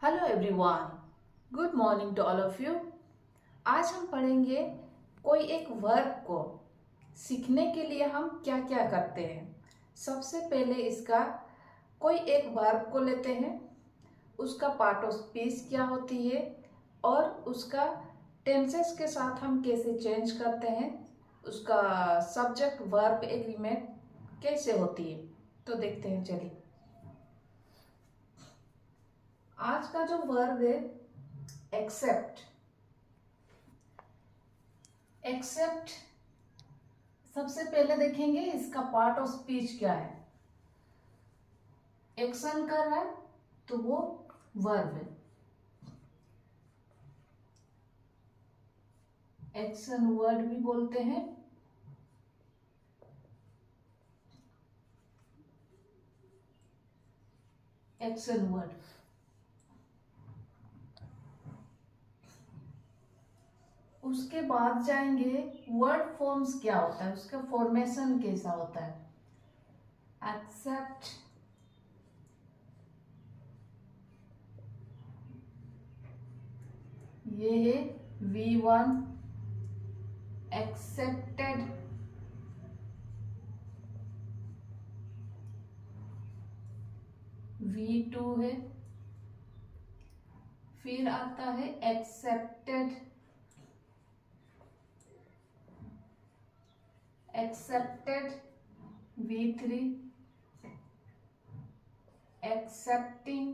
Hello everyone, good morning to all of you. आज हम पढ़ेंगे कोई एक वर्ब को सीखने के लिए हम क्या क्या करते हैं। सबसे पहले इसका कोई एक वर्ब को लेते हैं, उसका पार्ट ऑफ स्पीच क्या होती है और उसका टेंसेस के साथ हम कैसे चेंज करते हैं, उसका सब्जेक्ट वर्ब एग्रीमेंट कैसे होती है। तो देखते हैं, चलिए। आज का जो वर्ब है एक्सेप्ट। एक्सेप्ट सबसे पहले देखेंगे इसका पार्ट ऑफ स्पीच क्या है। एक्शन कर रहा है तो वो वर्ब है। एक्शन वर्ड भी बोलते हैं। Action word. उसके बाद जाएंगे वर्ड फॉर्म्स क्या होता है, उसका फॉर्मेशन कैसा होता है। एक्सेप्ट, ये है V1, एक्सेप्टेड, V2 है। फिर आता है accepted, accepted V3, accepting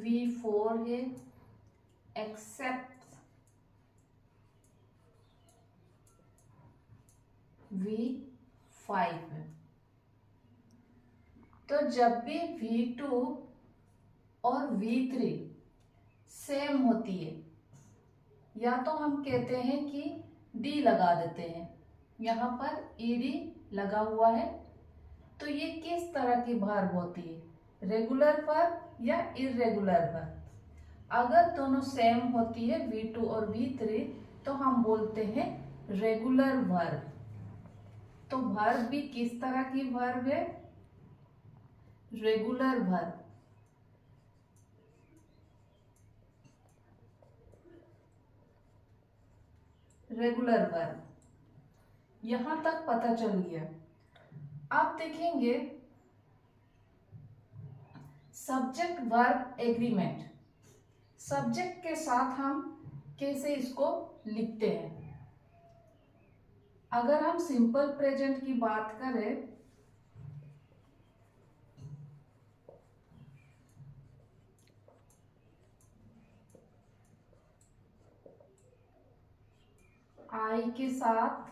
V4 है, एक्सेप्ट V5 है। तो जब भी V2 और V3 सेम होती है, या तो हम कहते हैं कि D लगा देते हैं, यहाँ पर ED लगा हुआ है, तो ये किस तरह की वर्ब होती है, रेगुलर वर्ब या इरेगुलर वर्ब। अगर दोनों सेम होती है V2 और V3 तो हम बोलते हैं रेगुलर वर्ब। तो वर्ब भी किस तरह की वर्ब है, रेगुलर वर्ब। रेगुलर वर्ब, यहां तक पता चल गया। आप देखेंगे सब्जेक्ट वर्ब एग्रीमेंट। सब्जेक्ट के साथ हम कैसे इसको लिखते हैं। अगर हम सिंपल प्रेजेंट की बात करें, आई के साथ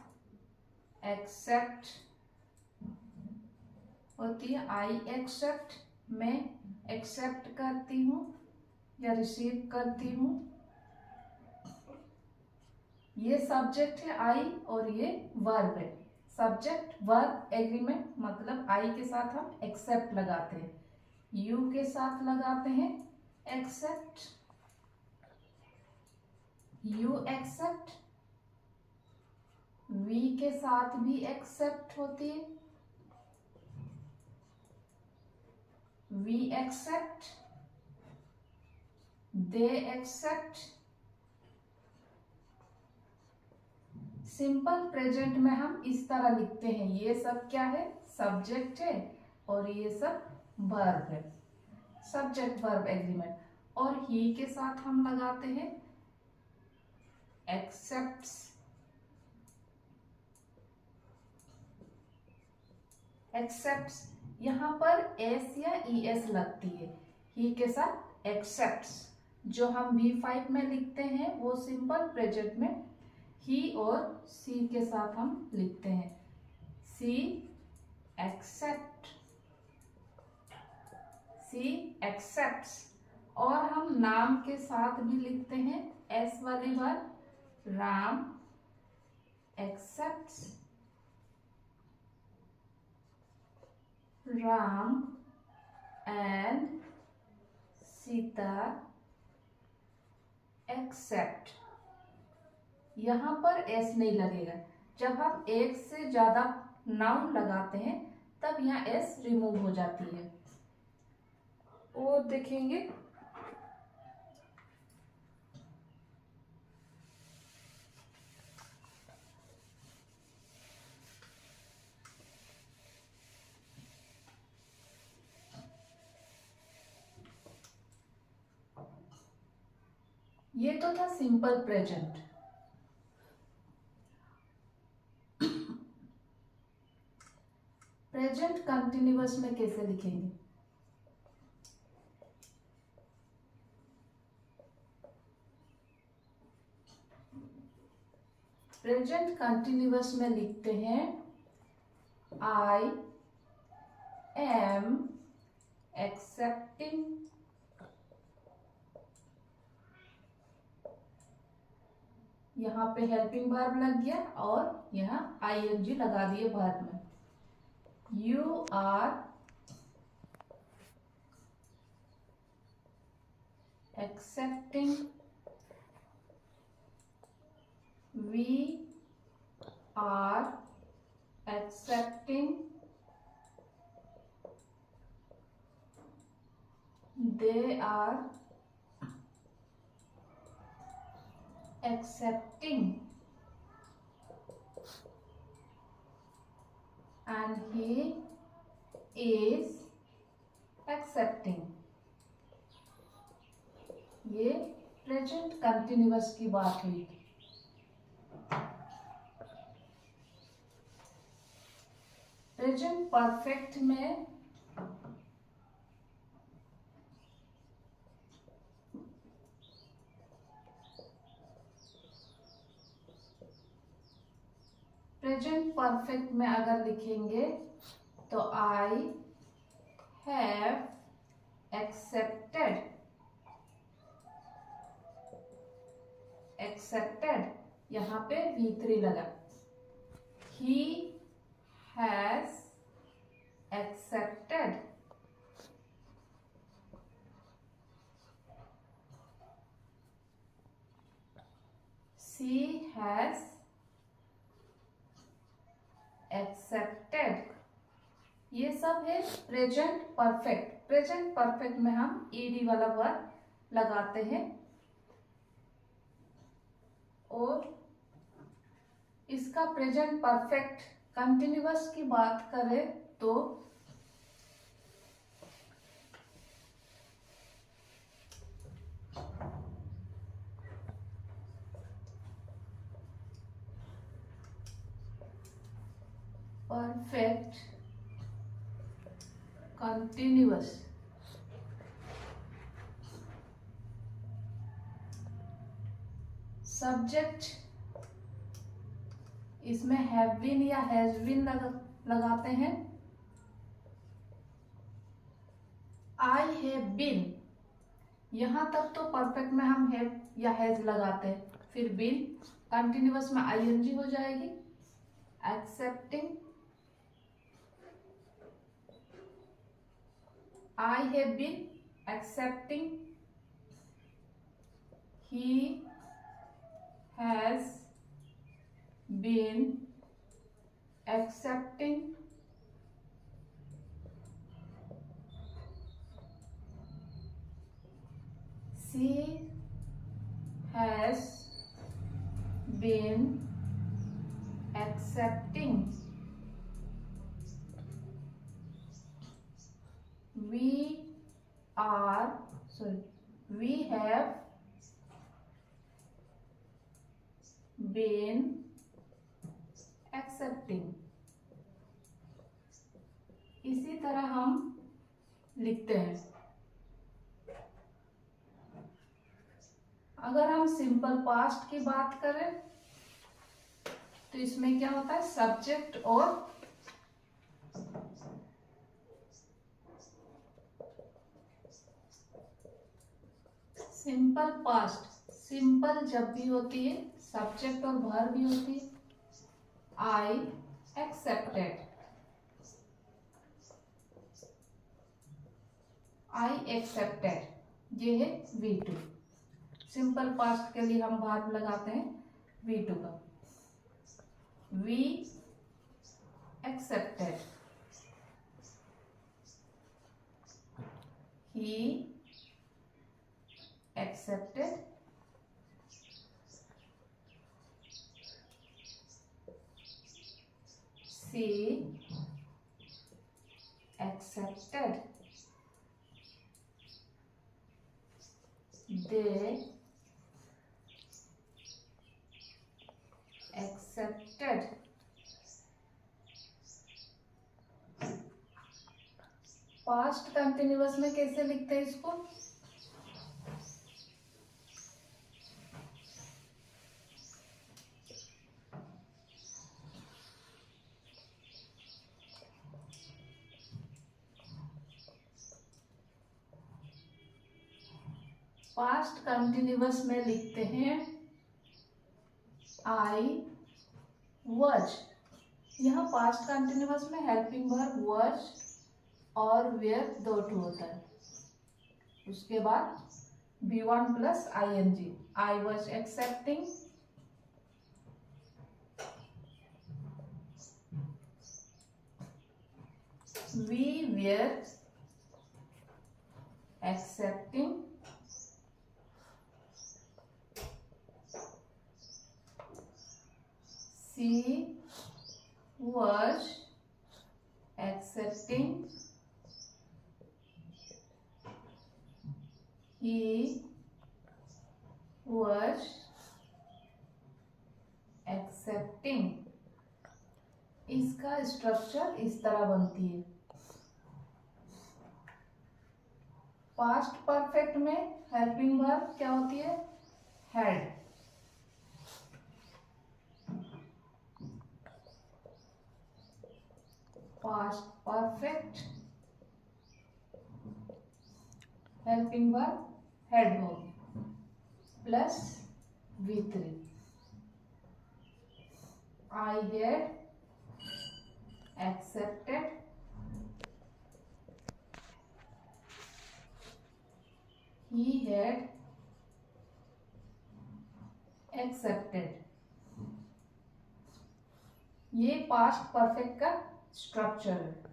एक्सेप्ट होती है। आई एक्सेप्ट, मैं एक्सेप्ट करती हूँ या रिसीव करती हूँ। ये सब्जेक्ट है आई और ये वर्ब है। सब्जेक्ट वर्ब एग्रीमेंट मतलब आई के साथ हम एक्सेप्ट लगाते हैं, यू के साथ लगाते हैं एक्सेप्ट, यू एक्सेप्ट। वी के साथ भी एक्सेप्ट होती है, we accept, they accept. Simple present में हम इस तरह लिखते हैं, ये सब क्या है, सब्जेक्ट है और ये सब वर्ब है। Subject verb agreement. और ही के साथ हम लगाते हैं एक्सेप्ट्स, एक्सेप्ट्स। यहां पर एस या ईएस लगती है ही के साथ एक्सेप्ट्स। जो हम V5 में लिखते हैं वो सिंपल प्रेजेंट में ही और सी के साथ हम लिखते हैं, सी एक्सेप्ट, सी एक्सेप्ट्स। और हम नाम के साथ भी लिखते हैं एस वाली verb, Ram accepts, Ram and Sita accept. यहां पर एस नहीं लगेगा। जब हम एक से ज्यादा नाउन लगाते हैं तब यहाँ एस रिमूव हो जाती है। और देखेंगे ये तो था सिंपल प्रेजेंट। प्रेजेंट कंटिन्यूअस में कैसे लिखेंगे? प्रेजेंट कंटिन्यूअस में लिखते हैं आई एम एक्सेप्टिंग यहाँ पे हेल्पिंग वर्ब लग गया और यहाँ आईएनजी लगा दिए वर्ब में। You are accepting, we are accepting, they are accepting, and he is accepting। ये प्रेजेंट कंटिन्यूअस की बात हुई। प्रेजेंट परफेक्ट में प्रेजेंट परफेक्ट में अगर लिखेंगे तो आई हैव एक्सेप्टेड, एक्सेप्टेड यहाँ पे V3 लगा। He has accepted, she has accepted. ये सब है प्रेजेंट परफेक्ट। प्रेजेंट परफेक्ट में हम ईडी वाला वर्ब लगाते हैं। और इसका प्रेजेंट परफेक्ट कंटिन्यूअस की बात करें तो परफेक्ट कंटिन्यूअस सब्जेक्ट इसमें हैव बीन या हैज बीन लगाते हैं। आई हैव बीन, यहां तक तो परफेक्ट में हम हैव या हैज लगाते हैं। फिर बीन कंटिन्यूअस में आईएनजी हो जाएगी। Accepting, I have been accepting, he has been accepting, she has been accepting, we have been accepting। इसी तरह हम लिखते हैं। अगर हम सिंपल पास्ट की बात करें तो इसमें क्या होता है, सब्जेक्ट और सिंपल पास्ट। सिंपल जब भी होती है सब्जेक्ट और वर्ब भी होती है। आई एक्सेप्टेड, आई एक्सेप्टेड, ये है V2। सिंपल पास्ट के लिए हम वर्ब लगाते हैं V2 का। We accepted, he accepted she accepted they accepted past continuous में कैसे लिखते हैं इसको? पास्ट कंटिन्यूअस में लिखते हैं आई वॉज। यहाँ पास्ट कंटिन्यूअस में हेल्पिंग वर्ब वॉज और वेयर दो टू होता है। उसके बाद V1 plus ING, I was accepting, we were accepting, she was accepting, he was accepting। इसका स्ट्रक्चर इस तरह बनती है। पास्ट परफेक्ट में हेल्पिंग वर्ब क्या होती है? Had. Past perfect helping verb had होगी plus V3, I had accepted, he had accepted। ये पास्ट परफेक्ट का स्ट्रक्चर है।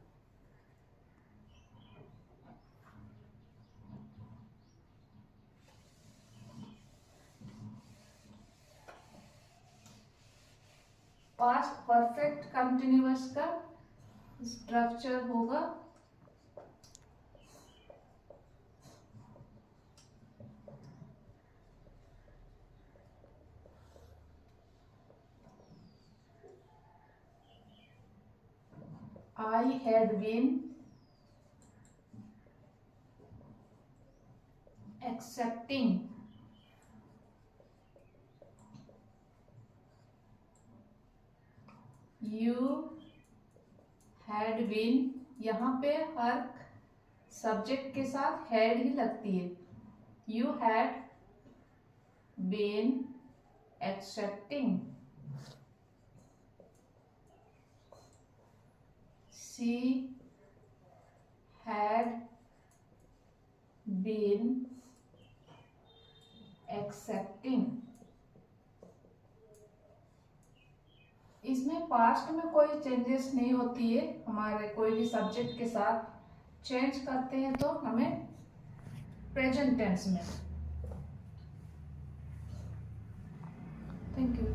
पास्ट परफेक्ट कंटिन्यूअस का स्ट्रक्चर होगा I had been accepting, you had been। यहाँ पे हर सब्जेक्ट के साथ हैड ही लगती है। You had been accepting, she had been accepting। इसमें पास्ट में कोई चेंजेस नहीं होती है। हमारे कोई भी सब्जेक्ट के साथ चेंज करते हैं तो हमें प्रेजेंट टेंस में। Thank you.